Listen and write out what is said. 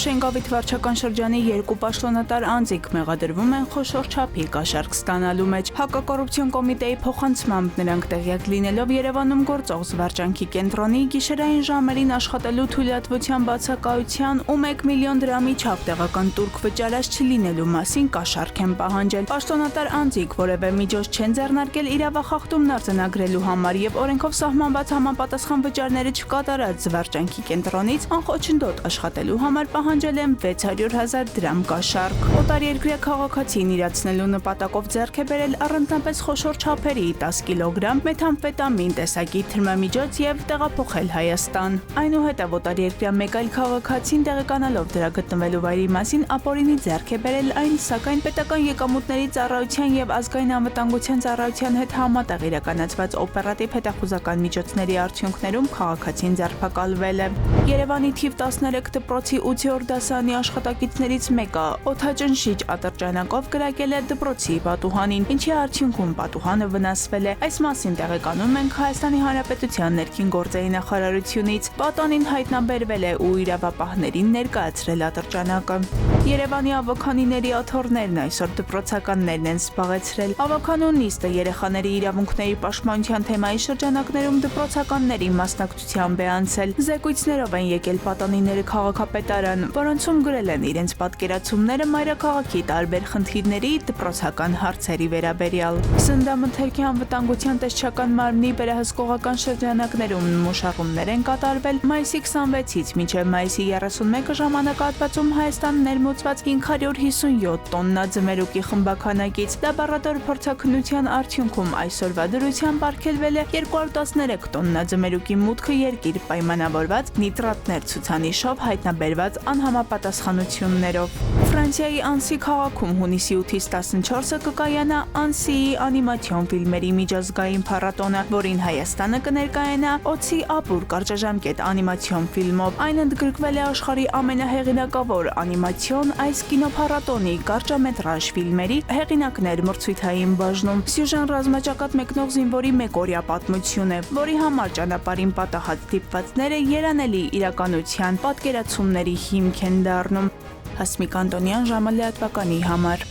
Շենգավիթ վարչական շրջանի երկու պաշտոնատար անձինք մեղադրվում են խոշոր չափի կաշառք ստանալու մեջ։ Հակակոռուպցիոն կոմիտեի փոխանցմամբ նրանք տեղյակ լինելով Երևանում գործող զվարճանքի կենտրոնի գիշերային ժամերին աշխատելու թույլատվության բացակայության ու 1 միլիոն դրամի չափ տեղական տուրք վճարած չլինելու մասին կաշառք են պահանջել։ Պաշտոնատար անձինք որևէ միջոց չեն ձեռնարկել իրավախախտումն արձանագրելու համար եւ օրենքով սահմանված համապատասխան վճարները չկատարած զվարճանքի կենտրոնից անխոչնդոտ աշխատելու համար պահանջել են 600,000 դրամ կաշառք։ Օտարերկրյա քաղաքացին իրացնելու նպատակով ձեռք է բերել առանձնապես խոշոր չափերի 10 կիլոգրամ մեթամֆետամին տեսակի թմրամիջոց եւ տեղափոխել Հայաստան։ Այնուհետև օտարերկրյա մեկ այլ քաղաքացին տեղեկանալով դրա գտնվելու վայրի մասին ապօրինի ձեռք է բերել այն, սակայն պետական եկամուտների ծառայության եւ ազգային անվտանգության ծառայության հետ համատեղ իրականացված օպերատիվ հետախուզական միջոցների արդյունքներում քաղաքացին ձերբակալվել է։ Երևանի թիվ 13 դպրոցի 8-րդ դասարանի աշխատակիցներից մեկը օդաճնշիչ ատրճանակով կրակել է դպրոցի պատուհանին, ինչի արդյունքում պատուհանը վնասվել է։ Այս մասին տեղեկանում ենք Հայաստանի Հանրապետության ներքին գործերի նախարարությունից։ Պատանին հայտնաբերվել է ու իրավապահներին ներկայացրել ատրճանակը։ Երևանի ավականիների աթոռներն այսօր դպրոցականներն են զբաղեցրել։ Ավականու նիստը երեխաների իրավունքների պաշտպանության թեմայի շրջանակներում դպրոցականների մասնակցությամբ է անցել։ Զեկույցներով են եկել պատանիները քաղաքապետարան, որոնցում գրել են իրենց պատկերացումները մայրաքաղաքի տարբեր խնդիրների դպրոցական հարցերի վերաբերյալ։ Սննդամթերքի անվտանգության տեսչական մարմնի վերահսկողական շրջանակներում մշակումներ են կատարվել մայիսի 26-ից մինչև մայիսի 31 ժամանակահատվածում Հայաստան ներմուծված 557 տոննա ձմերուկի խմբաքանակից։ Լաբորատոր փորձաքննության արդյունքում այսօրվա դրությամբ արգելվել է 213 տոննա ձմերուկի մուտքը երկիր պայմանավորված նիտրատներ ցուցանիշով հայտնաբերված անհամապատասխանություններով։ Ֆրանսիայի Անսի քաղաքում հունիսի 8-ից 14-ը կկայանա Անսիի անիմացիոն ֆիլմերի միջազգային փառատոնը, որին Հայաստանը կներկայանա Օձի ապուր կարճաժամկետ անիմացիոն ֆիլմով։ Այն ընդգրկվել է աշխարհի ամենահեղինակավոր անիմացիոն այս կինոփառատոնի կարճամետրաժ ֆիլմերի հեղինակներ մրցույթային բաժնում։ Սյուժեն ռազմաճակատ մեկնող զինվորի մեկօրյա պատմություն է, որի համար ճանապարհին պատահած դիպվածները երանելի իրականության պատկերացումների հիմք են դառնում։ Հասմիկ Անտոնյան, ժամը լրատվականի համար։